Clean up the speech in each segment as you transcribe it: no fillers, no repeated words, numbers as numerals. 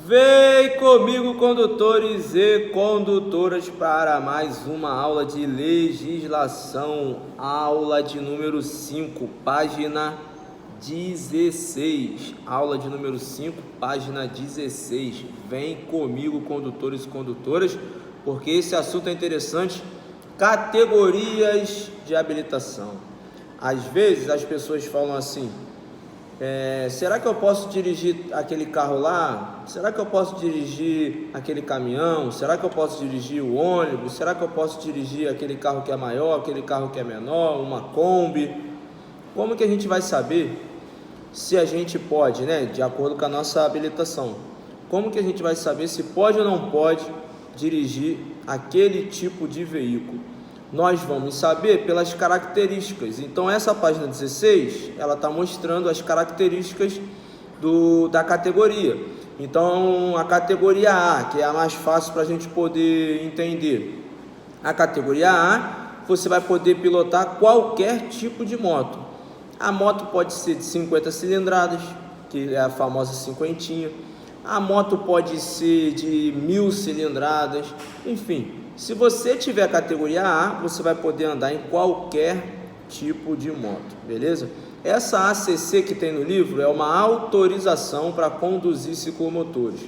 Vem comigo, condutores e condutoras, para mais uma aula de legislação, aula de número 5, página 16. Aula de número 5, página 16. Vem comigo, condutores e condutoras, porque esse assunto é interessante. Categorias de habilitação. Às vezes as pessoas falam assim: será que eu posso dirigir aquele carro lá? Será que eu posso dirigir aquele caminhão? Será que eu posso dirigir o ônibus? Será que eu posso dirigir aquele carro que é maior, aquele carro que é menor, uma Kombi? Como que a gente vai saber se a gente pode, né? De acordo com a nossa habilitação. Como que a gente vai saber se pode ou não pode dirigir aquele tipo de veículo? Nós vamos saber pelas características. Então essa página 16, ela está mostrando as características da categoria. Então a categoria A, que é a mais fácil para a gente poder entender. A categoria A, você vai poder pilotar qualquer tipo de moto. A moto pode ser de 50 cilindradas, que é a famosa cinquentinha. A moto pode ser de 1000 cilindradas, enfim. Se você tiver a categoria A, você vai poder andar em qualquer tipo de moto, beleza? Essa ACC que tem no livro é uma autorização para conduzir ciclomotores.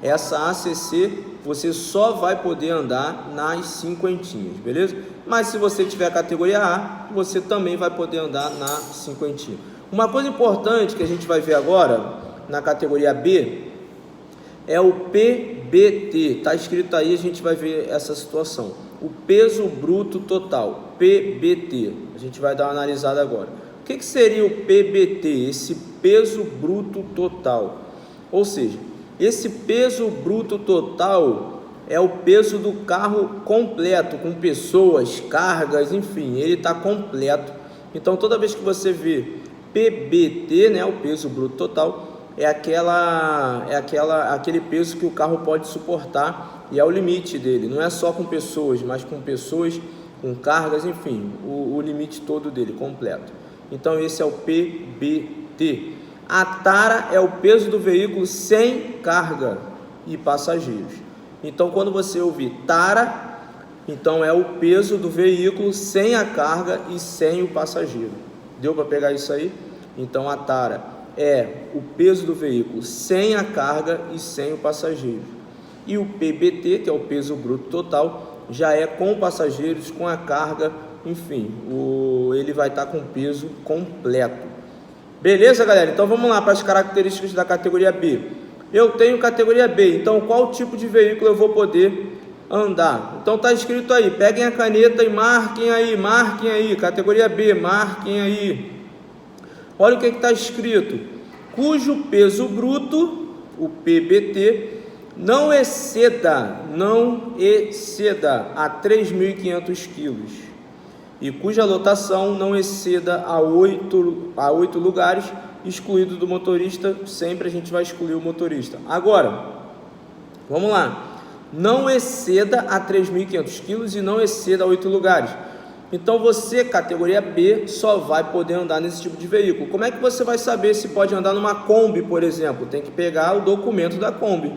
Essa ACC você só vai poder andar nas cinquentinhas, beleza? Mas se você tiver a categoria A, você também vai poder andar na cinquentinha. Uma coisa importante que a gente vai ver agora na categoria B é o PBT, está escrito aí, a gente vai ver essa situação. O peso bruto total, PBT, a gente vai dar uma analisada agora. O que seria o PBT, esse peso bruto total? Ou seja, esse peso bruto total é o peso do carro completo, com pessoas, cargas, enfim, ele está completo. Então toda vez que você vê PBT, né, o peso bruto total, é aquele peso que o carro pode suportar e é o limite dele. Não é só com pessoas, mas com pessoas, com cargas, enfim, o limite todo dele, completo. Então esse é o PBT. A tara é o peso do veículo sem carga e passageiros. Então quando você ouvir tara, então é o peso do veículo sem a carga e sem o passageiro. Deu para pegar isso aí? Então a tara é o peso do veículo sem a carga e sem o passageiro. E o PBT, que é o peso bruto total, já é com passageiros, com a carga, enfim, ele vai estar com peso completo. Beleza, galera? Então vamos lá para as características da categoria B. Eu tenho categoria B, então qual tipo de veículo eu vou poder andar? Então está escrito aí, peguem a caneta e marquem aí, categoria B, marquem aí. Olha o que está escrito: cujo peso bruto, o PBT, não exceda a 3.500 quilos e cuja lotação não exceda a 8 lugares, excluído do motorista. Sempre a gente vai excluir o motorista. Agora, vamos lá, não exceda a 3.500 quilos e não exceda a 8 lugares. Então você, categoria B, só vai poder andar nesse tipo de veículo. Como é que você vai saber se pode andar numa Kombi, por exemplo? Tem que pegar o documento da Kombi.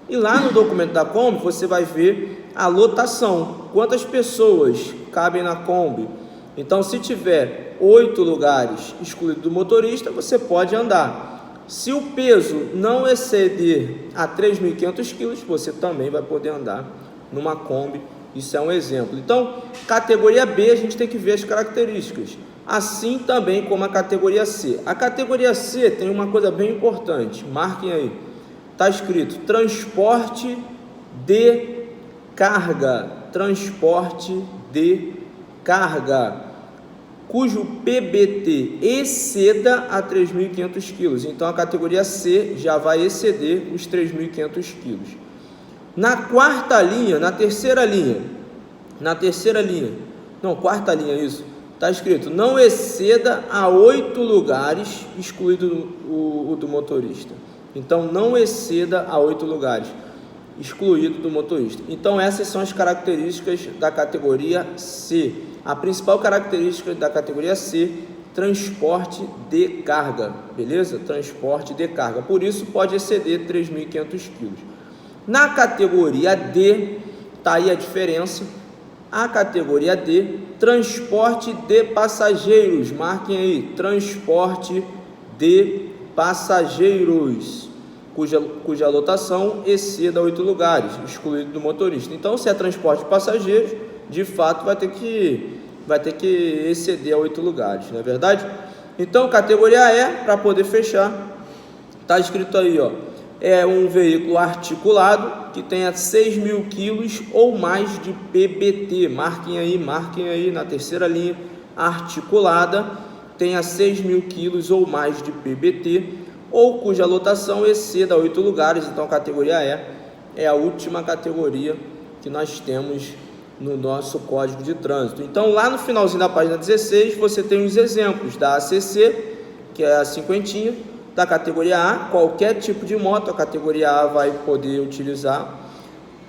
E lá no documento da Kombi você vai ver a lotação. Quantas pessoas cabem na Kombi? Então se tiver 8 lugares excluído do motorista, você pode andar. Se o peso não exceder a 3.500 quilos, você também vai poder andar numa Kombi. Isso é um exemplo. Então, categoria B, a gente tem que ver as características. Assim também como a categoria C. A categoria C tem uma coisa bem importante. Marquem aí. Está escrito transporte de carga. Transporte de carga. Cujo PBT exceda a 3.500 quilos. Então, a categoria C já vai exceder os 3.500 quilos. Na quarta linha, na terceira linha, quarta linha, isso, está escrito, não exceda a 8 lugares, excluído o do motorista. Então, não exceda a 8 lugares, excluído do motorista. Então, essas são as características da categoria C. A principal característica da categoria C, transporte de carga, beleza? Transporte de carga, por isso pode exceder 3.500 quilos. Na categoria D, tá aí a diferença. A categoria D, transporte de passageiros, marquem aí, transporte de passageiros, cuja lotação exceda 8 lugares, excluído do motorista. Então, se é transporte de passageiros, de fato vai ter que exceder a 8 lugares, não é verdade? Então, categoria E, para poder fechar, está escrito aí, ó, é um veículo articulado que tenha 6.000 quilos ou mais de PBT. Marquem aí na terceira linha, articulada, tenha 6.000 quilos ou mais de PBT, ou cuja lotação exceda 8 lugares. Então, a categoria E é a última categoria que nós temos no nosso Código de Trânsito. Então, lá no finalzinho da página 16, você tem os exemplos da ACC, que é a cinquentinha, da categoria A, qualquer tipo de moto, a categoria A vai poder utilizar.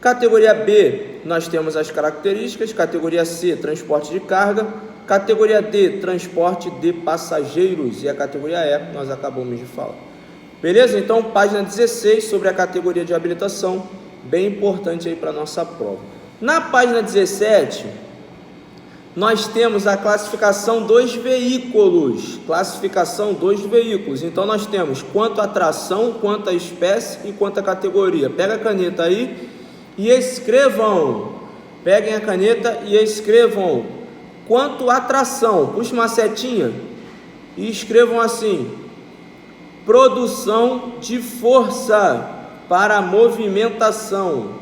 Categoria B, nós temos as características. Categoria C, transporte de carga. Categoria D, transporte de passageiros. E a categoria E, nós acabamos de falar. Beleza? Então, página 16 sobre a categoria de habilitação, bem importante aí para a nossa prova. Na página 17, nós temos a classificação dos veículos. Classificação dos veículos. Então, nós temos quanto a tração, quanto a espécie e quanto a categoria. Pega a caneta aí e escrevam. Peguem a caneta e escrevam. Quanto a tração, puxa uma setinha e escrevam assim: produção de força para movimentação.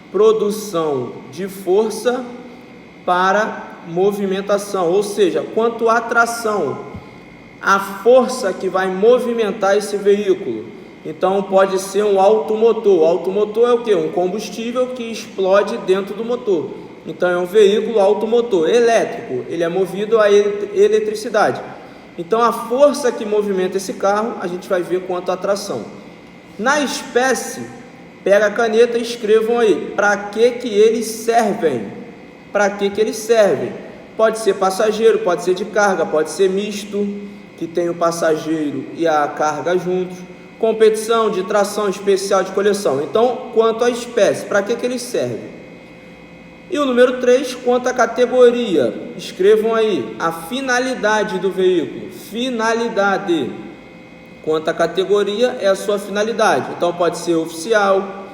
Produção de força para movimentação, ou seja, quanto à tração, a força que vai movimentar esse veículo. Então pode ser um automotor. Automotor é o que? Um combustível que explode dentro do motor. Então é um veículo automotor elétrico, ele é movido a eletricidade. Então a força que movimenta esse carro, a gente vai ver quanto à tração. Na espécie, pega a caneta e escrevam aí, para que eles servem. Para que eles servem? Pode ser passageiro, pode ser de carga, pode ser misto, que tem o passageiro e a carga juntos. Competição, de tração, especial, de coleção. Então, quanto à espécie, para que eles servem? E o número 3, quanto à categoria, escrevam aí a finalidade do veículo. Finalidade. Quanto à categoria, é a sua finalidade. Então, pode ser oficial,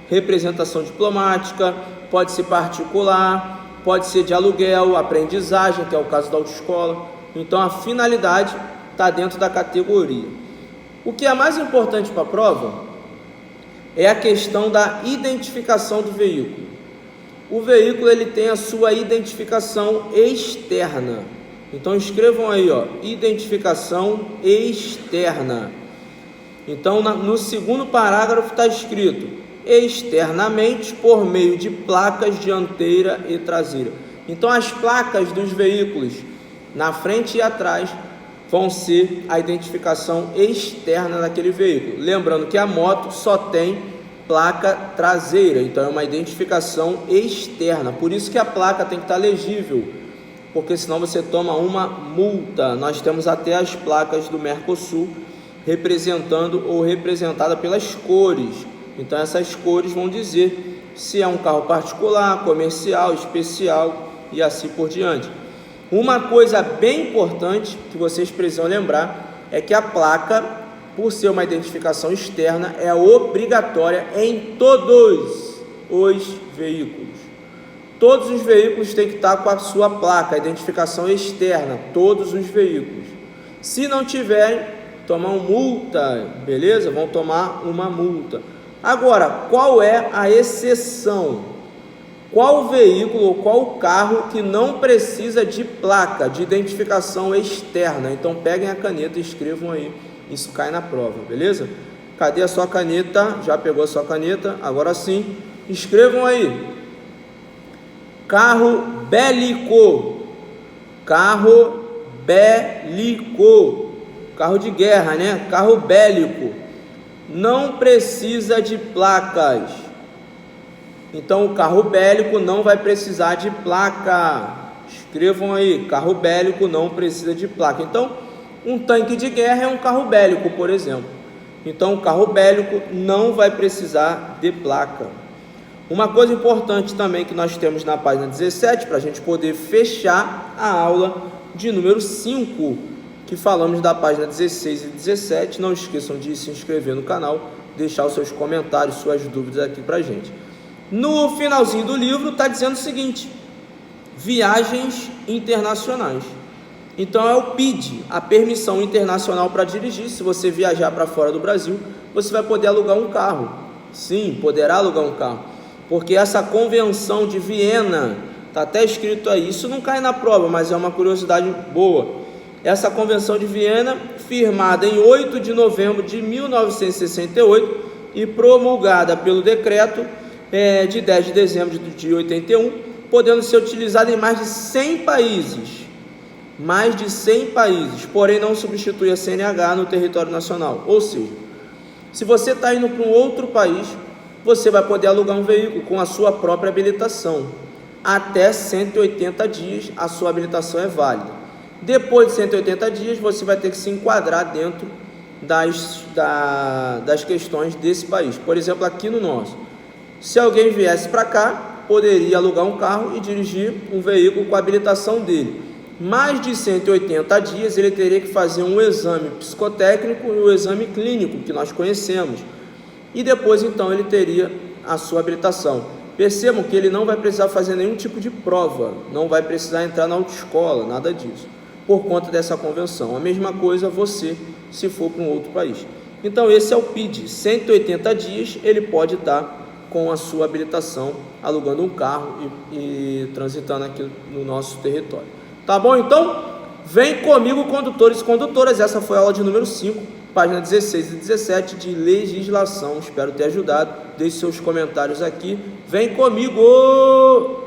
representação diplomática, pode ser particular, pode ser de aluguel, aprendizagem, que é o caso da autoescola. Então, a finalidade está dentro da categoria. O que é mais importante para a prova é a questão da identificação do veículo. O veículo ele tem a sua identificação externa. Então escrevam aí, ó, identificação externa. Então no segundo parágrafo está escrito externamente por meio de placas dianteira e traseira. Então as placas dos veículos na frente e atrás vão ser a identificação externa daquele veículo. Lembrando que a moto só tem placa traseira, então é uma identificação externa. Por isso que a placa tem que estar legível, porque senão você toma uma multa. Nós temos até as placas do Mercosul representando ou representada pelas cores. Então essas cores vão dizer se é um carro particular, comercial, especial e assim por diante. Uma coisa bem importante que vocês precisam lembrar é que a placa, por ser uma identificação externa, é obrigatória em todos os veículos. Todos os veículos têm que estar com a sua placa, a identificação externa, todos os veículos. Se não tiverem, tomam multa, beleza? Vão tomar uma multa. Agora, qual é a exceção? Qual veículo ou qual carro que não precisa de placa, de identificação externa? Então peguem a caneta e escrevam aí. Isso cai na prova, beleza? Cadê a sua caneta? Já pegou a sua caneta? Agora sim, escrevam aí. Carro bélico. Carro bélico. Carro de guerra, né? Carro bélico. Não precisa de placas. Então o carro bélico não vai precisar de placa. Escrevam aí, carro bélico não precisa de placa. Então Um tanque de guerra é um carro bélico, por exemplo. Então, o carro bélico não vai precisar de placa. Uma coisa importante também que nós temos na página 17, para a gente poder fechar a aula de número 5, que falamos da página 16 e 17. Não esqueçam de se inscrever no canal, deixar os seus comentários, suas dúvidas aqui para a gente. No finalzinho do livro está dizendo o seguinte: viagens internacionais. Então é o PID, a permissão internacional para dirigir. Se você viajar para fora do Brasil, você vai poder alugar um carro. Sim, poderá alugar um carro, porque essa convenção de Viena, está até escrito aí, isso não cai na prova, mas é uma curiosidade boa. Essa convenção de Viena, firmada em 8 de novembro de 1968 e promulgada pelo decreto de 10 de dezembro de 81, podendo ser utilizada em mais de 100 países. Mais de 100 países, porém não substitui a CNH no território nacional. Ou seja, se você está indo para um outro país, você vai poder alugar um veículo com a sua própria habilitação. Até 180 dias a sua habilitação é válida. Depois de 180 dias, você vai ter que se enquadrar dentro das questões desse país. Por exemplo, aqui no nosso, se alguém viesse para cá, poderia alugar um carro e dirigir um veículo com a habilitação dele. Mais de 180 dias ele teria que fazer um exame psicotécnico e o exame clínico que nós conhecemos, e depois então ele teria a sua habilitação. Percebam que ele não vai precisar fazer nenhum tipo de prova, não vai precisar entrar na autoescola, nada disso, por conta dessa convenção. A mesma coisa você, se for para um outro país. Então esse é o PID, 180 dias ele pode estar com a sua habilitação, alugando um carro e transitando aqui no nosso território. Tá bom? Então, vem comigo, condutores e condutoras. Essa foi a aula de número 5, página 16 e 17 de legislação. Espero ter ajudado. Deixe seus comentários aqui. Vem comigo!